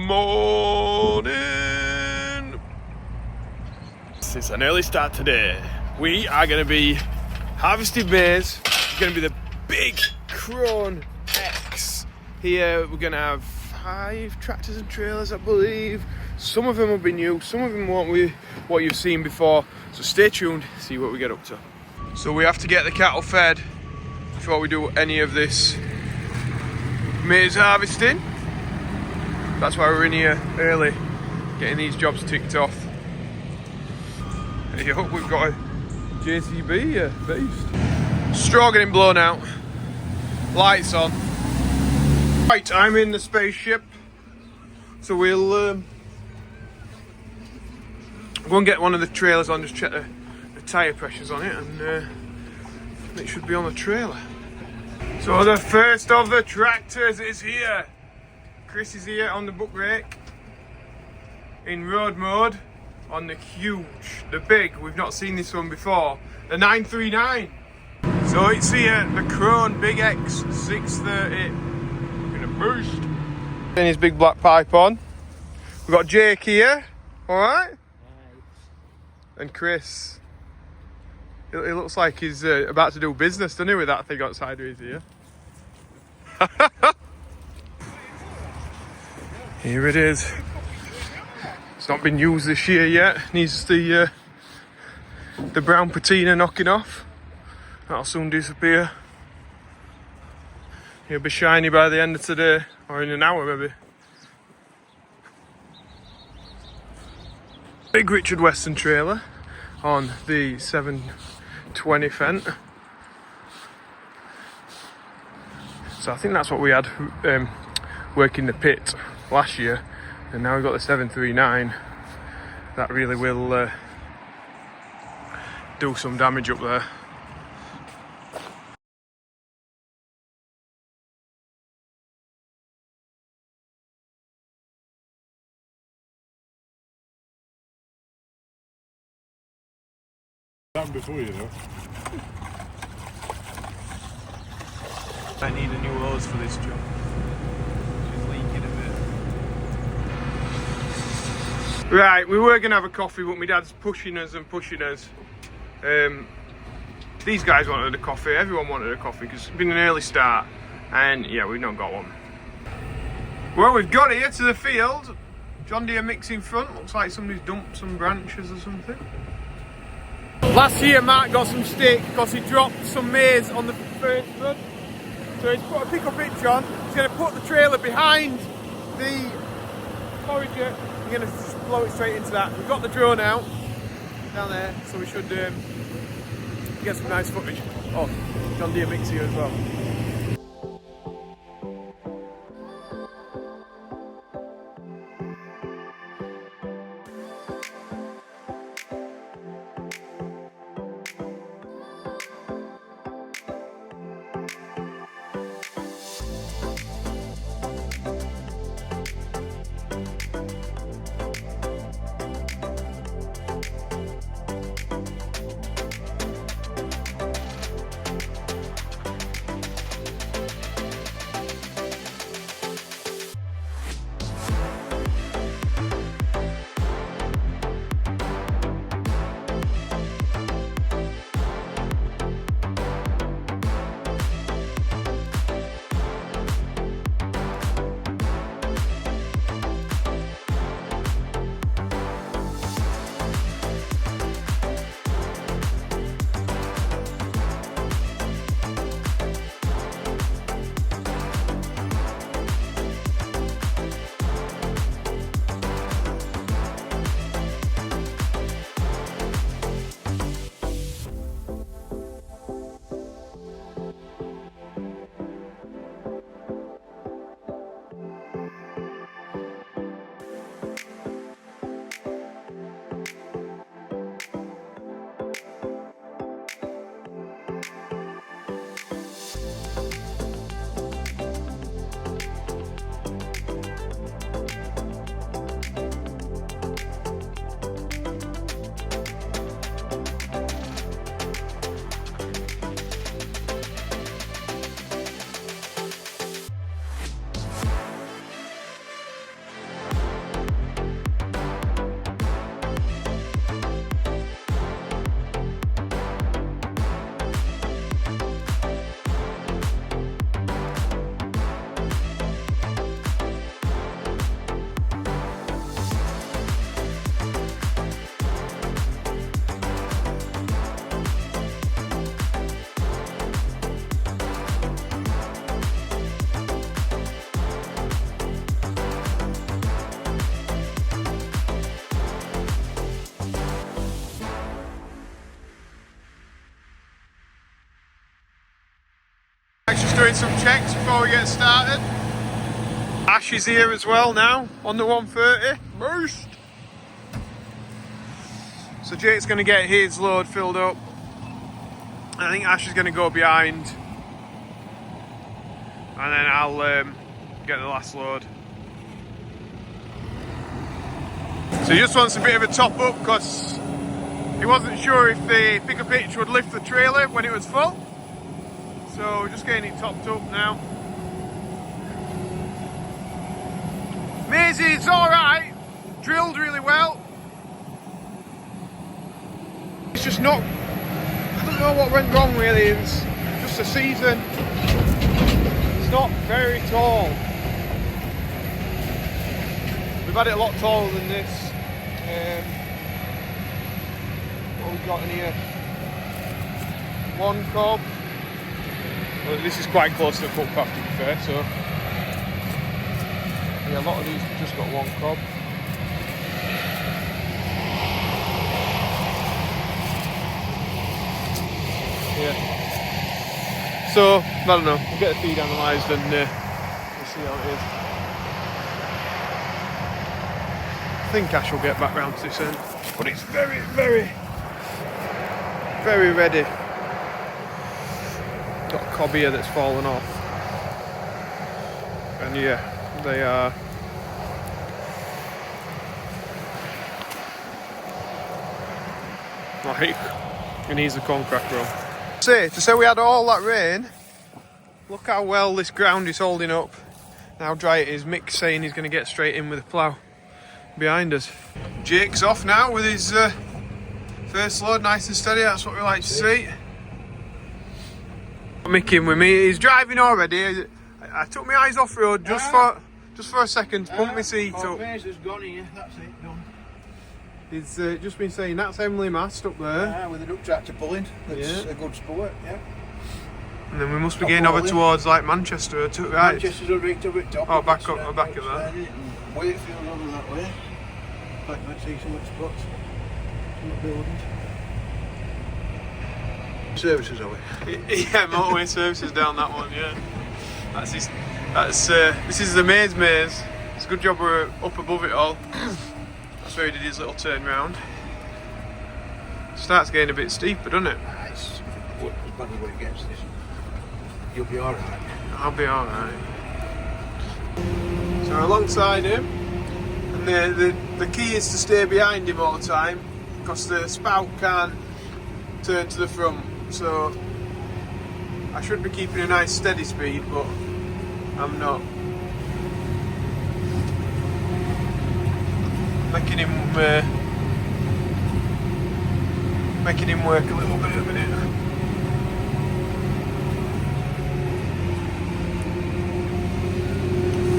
morning. It's an early start today. We are going to be harvesting maize. It's going to be the big Crone X. Here we're going to have 5 tractors and trailers, I believe. Some of them will be new, some of them won't be what you've seen before. So stay tuned, see what we get up to. So we have to get the cattle fed before we do any of this maize harvesting. That's why we're in here early, getting these jobs ticked off. Hey, hope we've got a JCB here, beast. Straw getting blown out, lights on. Right, I'm in the spaceship, so we'll go and get one of the trailers on, just check the tyre pressures on it, and it should be on the trailer. So the first of the tractors is here. Chris is here on the book rake, in road mode, on the huge, the big, we've not seen this one before, the 939. So it's here, the Crone Big X 630, in a boost. And his big black pipe on. We've got Jake here, alright? And Chris. It looks like he's about to do business, doesn't he, with that thing outside his ear? Here it is. It's not been used this year yet. Needs the brown patina knocking off. That'll soon disappear. It'll be shiny by the end of today, or in an hour maybe. Big Richard Weston trailer on the 720 Fent. So I think that's what we had working the pit last year, and now we've got the 739. That really will do some damage up there. Done before, you know. I need a new hose for this job. It's leaking a bit. Right, we were going to have a coffee, but my dad's pushing us and pushing us. These guys wanted a coffee, everyone wanted a coffee, because it's been an early start. And yeah, we've not got one. Well, we've got here to the field. John Deere mix in front. Looks like somebody's dumped some branches or something. Last year Mark got some stick because he dropped some maize on the first front. So he's put a pickup hitch on. He's going to put the trailer behind the forager. He's going to blow it straight into that. We've got the drone out down there, so we should get some nice footage. Oh, John Deere mix here as well. doing some checks before we get started. Ash is here as well now on the 130. Boost! So Jake's going to get his load filled up. I think Ash is going to go behind. And then I'll get the last load. So he just wants a bit of a top up because he wasn't sure if the pickup hitch would lift the trailer when it was full. So we're just getting it topped up now. Maize is alright, drilled really well. It's just not, I don't know what went wrong really, it's just the season. It's not very tall. We've had it a lot taller than this. What we've got in here? One cob. Well, this is quite close to the footpath to be fair, so yeah, a lot of these have just got one cob. Yeah. So, I don't know, we'll get the feed analysed and we'll see how it is. I think Ash will get back round to this end, but it's very, very, very ready. Got a cob here that's fallen off. And yeah, they are like, it needs a contract roll. To say we had all that rain, look how well this ground is holding up. How dry it is. Mick's saying he's going to get straight in with a plough behind us. Jake's off now with his first load, nice and steady. That's what we like to see. Mick in with me. He's driving already. I took my eyes off road just for a second to pump my seat up. Maize has gone here. That's it, done. He's just been saying that's Emily Mast up there. Yeah, with the duck tractor pulling. That's a good sport, yeah. And then we must be getting over towards like Manchester to right. Manchester's right up at top. Oh, back up at that. Wakefield over that way. Like let's see some spots. Some buildings. Services are we? Yeah, motorway services down that one. Yeah, that's his. This is the Maize. It's a good job we're up above it all. That's where he did his little turn round. Starts getting a bit steeper, doesn't it? It's funny when it gets this. You'll be alright. I'll be alright. So we're alongside him, and the key is to stay behind him all the time because the spout can't turn to the front. So I should be keeping a nice steady speed, but I'm not. Making him work a little bit at the minute.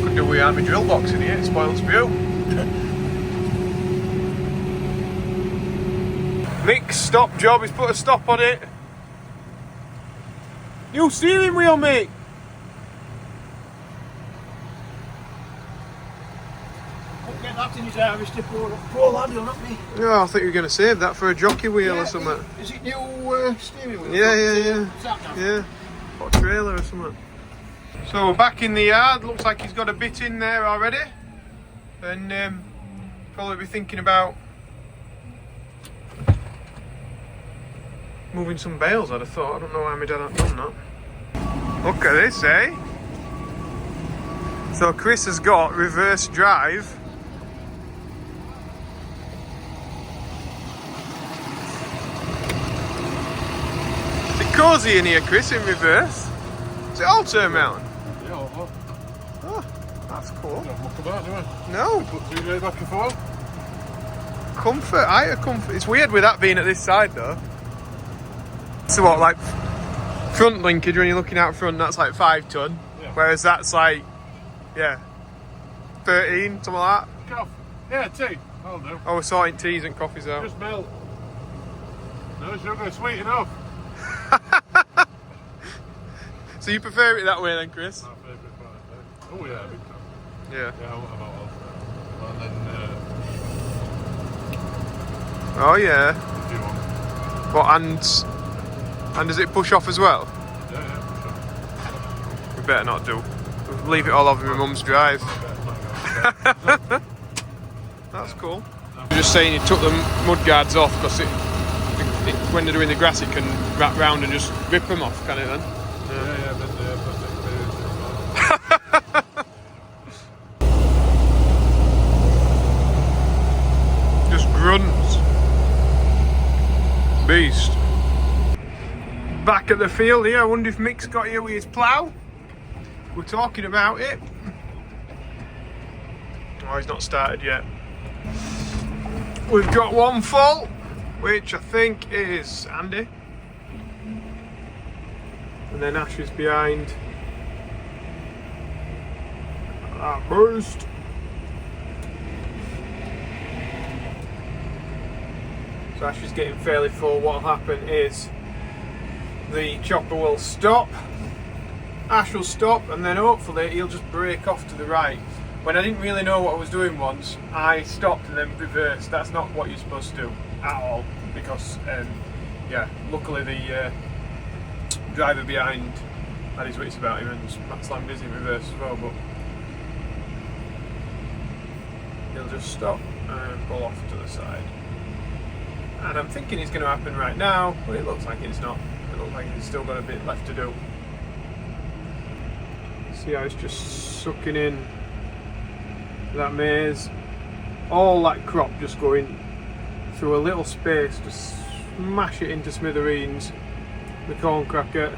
Could do we have my drill box in here, it spoils view. Mick's stop job, he's put a stop on it. New steering wheel, Mick! Get that in his harvester, poor lad, he'll not be. Yeah, I think you were going to save that for a jockey wheel or something. Is it new steering wheel? Yeah. Or a trailer or something. So we're back in the yard, looks like he's got a bit in there already. And probably be thinking about moving some bales, I'd have thought. I don't know why my dad hadn't done that. Look at this, eh? So Chris has got reverse drive. Is it cosy in here, Chris, in reverse? Is it all turn round? Yeah, well, Oh, that's cool. don't muck about, do I? No, Put 3 days back and forth. comfort, higher comfort. It's weird with that being at this side though. So what, like front linkage when you're looking out front, that's like 5 ton. Yeah. Whereas that's like, yeah, 13, something like that. Cough. Yeah, tea. I'll do. Oh, we're sorting teas and coffees out. Just melt. No sugar, sweet enough. So you prefer it that way then, Chris? My favourite part. Oh yeah, big time. Yeah. Yeah, I'm all for that. And then, Oh yeah. if you want. What, and does it push off as well? Yeah, for sure. better not do. Leave it all over my mum's drive. That's cool. You're just saying you took the mud guards off because when they're doing the grass it can wrap round and just rip them off, can it then? Yeah, I've been there, but Just grunts. Beast. Back at the field here, I wonder if Mick's got here with his plough. We're talking about it. Oh, he's not started yet. We've got one full, which I think is Andy. And then Ash is behind that burst. So Ash is getting fairly full. What'll happen is the chopper will stop, Ash will stop, and then hopefully he'll just brake off to the right. When I didn't really know what I was doing once, I stopped and then reversed. That's not what you're supposed to do at all, because yeah, luckily the driver behind had his wits about him and slammed his in reverse as well, but he'll just stop and pull off to the side. And I'm thinking it's going to happen right now, but it looks like it's not. It looks like it's still got a bit left to do. See how it's just sucking in that maize. All that crop just going through a little space to smash it into smithereens. The corn cracker.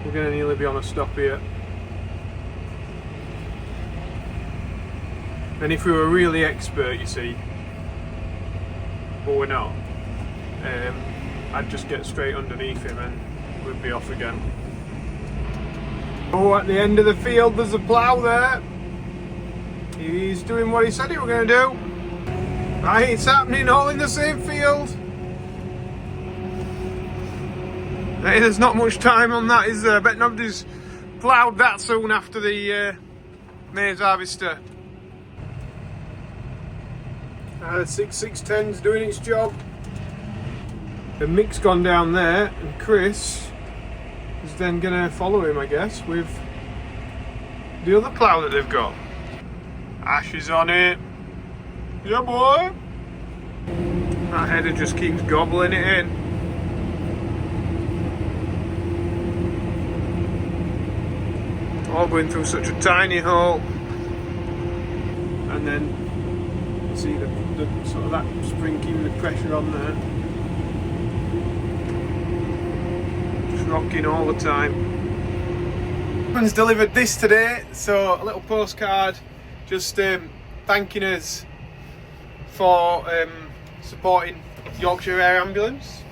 We're going to nearly be on a stop here. And if we were really expert, you see, but we're not, I'd just get straight underneath him and we'd be off again. Oh, at the end of the field there's a plough there. He's doing what he said he was going to do. Right, it's happening all in the same field. Hey, there's not much time on that, is there? I bet nobody's ploughed that soon after the maize harvester. 6610's doing its job. The Mick's gone down there, and Chris is then going to follow him, I guess, with the other plough that they've got. Ash is on it. Yeah, boy. That header just keeps gobbling it in. All going through such a tiny hole. And then see the sort of that spring keeping the pressure on there. Just rocking all the time. Someone's delivered this today, so a little postcard just thanking us for supporting Yorkshire Air Ambulance.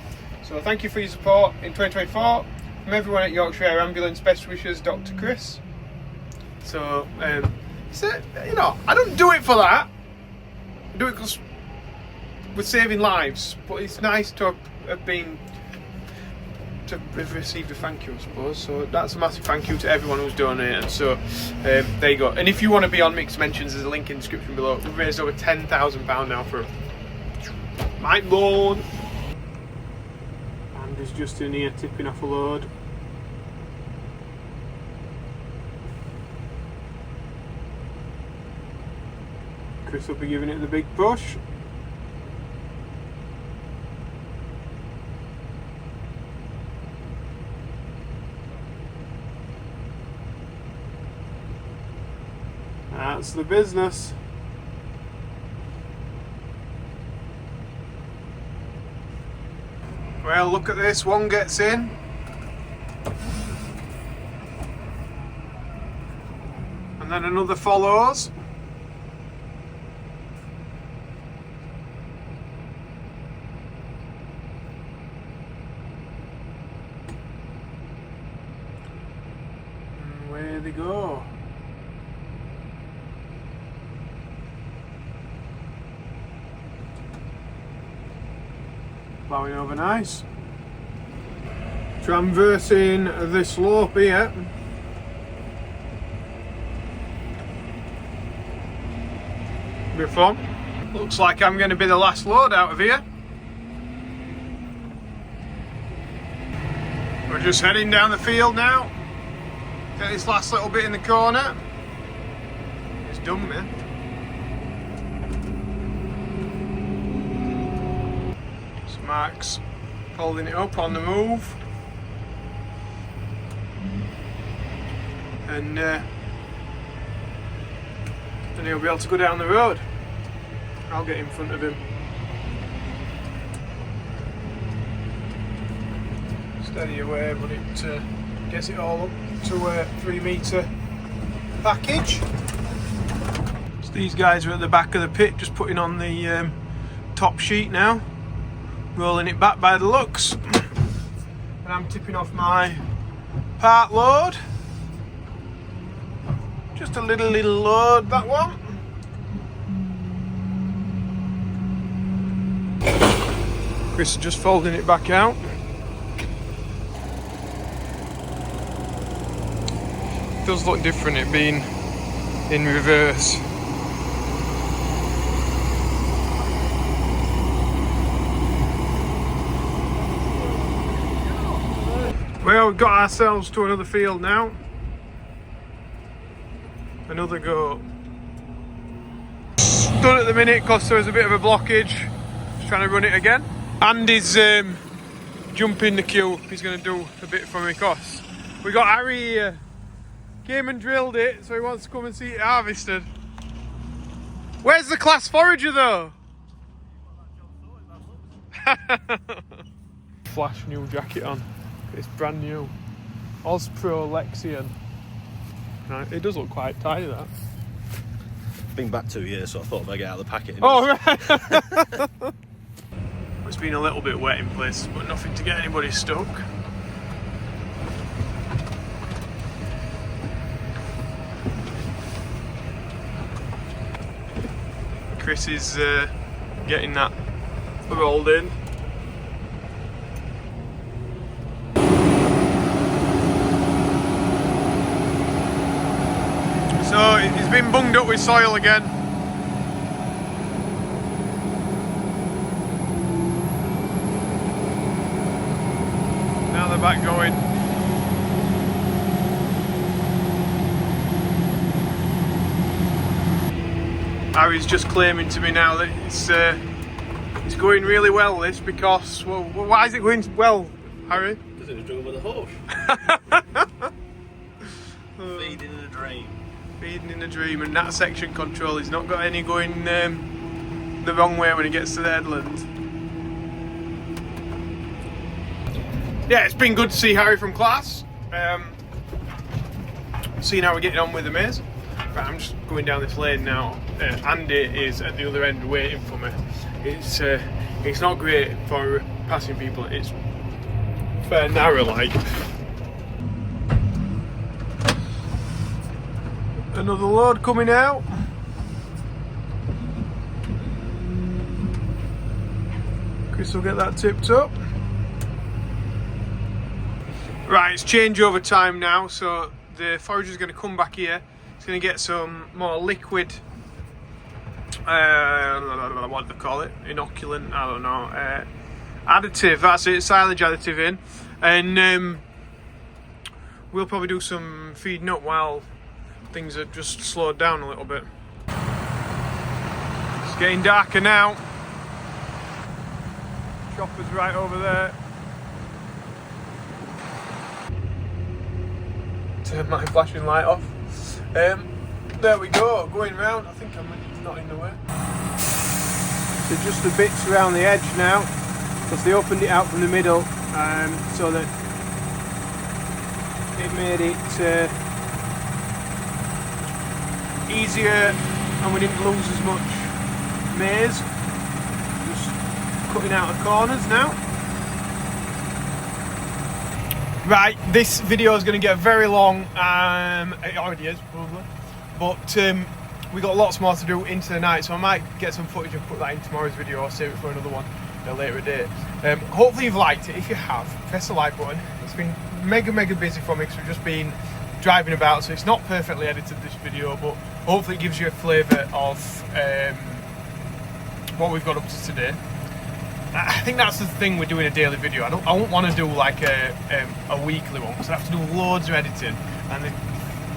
So thank you for your support in 2024. From everyone at Yorkshire Air Ambulance, best wishes, Dr. Chris. So, you know, I don't do it for that. I do it because we're saving lives, but it's nice to have received a thank you, I suppose. So that's a massive thank you to everyone who's donated. So there you go. And if you want to be on Mixed Mentions, there's a link in the description below. We've raised over £10,000 now for my loan. And he's just in here tipping off a load. Chris will be giving it the big push. That's the business. Well, look at this, one gets in. And then another follows. And away they go. Ploughing over nice. Traversing the slope here. Bit fun. Looks like I'm going to be the last load out of here. We're just heading down the field now. Get this last little bit in the corner. It's done, man. So Mark's holding it up on the move. And he'll be able to go down the road. I'll get in front of him. Steady away, but it gets it all up to a 3 metre package. So these guys are at the back of the pit, just putting on the top sheet now, rolling it back by the looks. And I'm tipping off my part load. Just a little load, that one. Chris is just folding it back out. It does look different, it being in reverse. Well, we've got ourselves to another field now. Another go. Done at the minute because there was a bit of a blockage. Just trying to run it again. Andy's jumping the queue. He's going to do a bit for me because we got Harry here. Came and drilled it, so he wants to come and see it harvested. Where's the class forager though? Flash new jacket on. It's brand new. Oz Pro Lexian. Right, it does look quite tiny, that. Been back 2 years, so I thought I'd get out of the packet. Oh, right. It's been a little bit wet in places, but nothing to get anybody stuck. Chris is getting that rolled in. So he's been bunged up with soil again. Now they're back going. Harry's just claiming to me now that it's going really well, this, because, well, why is it going well, Harry? Because it was driven with a horse. Feeding in a dream. Feeding in a dream, and that section control has not got any going the wrong way when it gets to the headland. Yeah, it's been good to see Harry from class. Seeing how we're getting on with the maize. Right, I'm just going down this lane now. Andy is at the other end waiting for me. It's not great for passing people. It's fair narrow like. Another load coming out. Chris will get that tipped up. Right, it's changeover time now, so the forager's going to come back here. He's going to get some more liquid, what do they call it? Inoculant, I don't know. Additive, that's it, silage additive in. And we'll probably do some feeding up while things are just slowed down a little bit. It's getting darker now. Chopper's right over there. Turn my flashing light off. There we go, going round. I think I'm not in the way. So just the bits around the edge now, because they opened it out from the middle, so that it made it easier, and we didn't lose as much maize. Just cutting out the corners now. Right, this video is going to get very long. It already is, probably. But we got lots more to do into the night, so I might get some footage and put that in tomorrow's video, or save it for another one at a later date. Hopefully you've liked it. If you have, press the like button. It's been mega busy for me because we've just been driving about, so it's not perfectly edited, this video, but hopefully it gives you a flavour of what we've got up to today. I think that's the thing with doing a daily video. I won't want to do like a weekly one, because I have to do loads of editing. And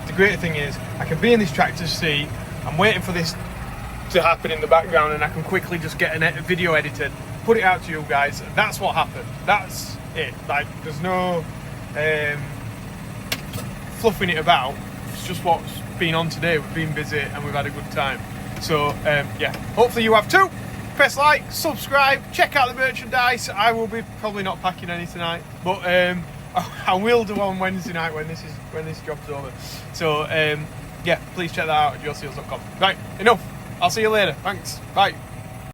the great thing is, I can be in this tractor seat, I'm waiting for this to happen in the background, and I can quickly just get a video edited, put it out to you guys. That's what happened. That's it. Like, there's no fluffing it about. It's just what's been on today. We've been busy and we've had a good time. So yeah, hopefully you have too. Press like, subscribe, check out the merchandise. I will be probably not packing any tonight, but I will do on Wednesday night when this job's over. So yeah, please check that out at Joeseelsjobs.com. Right, enough. I'll see you later. Thanks. Bye.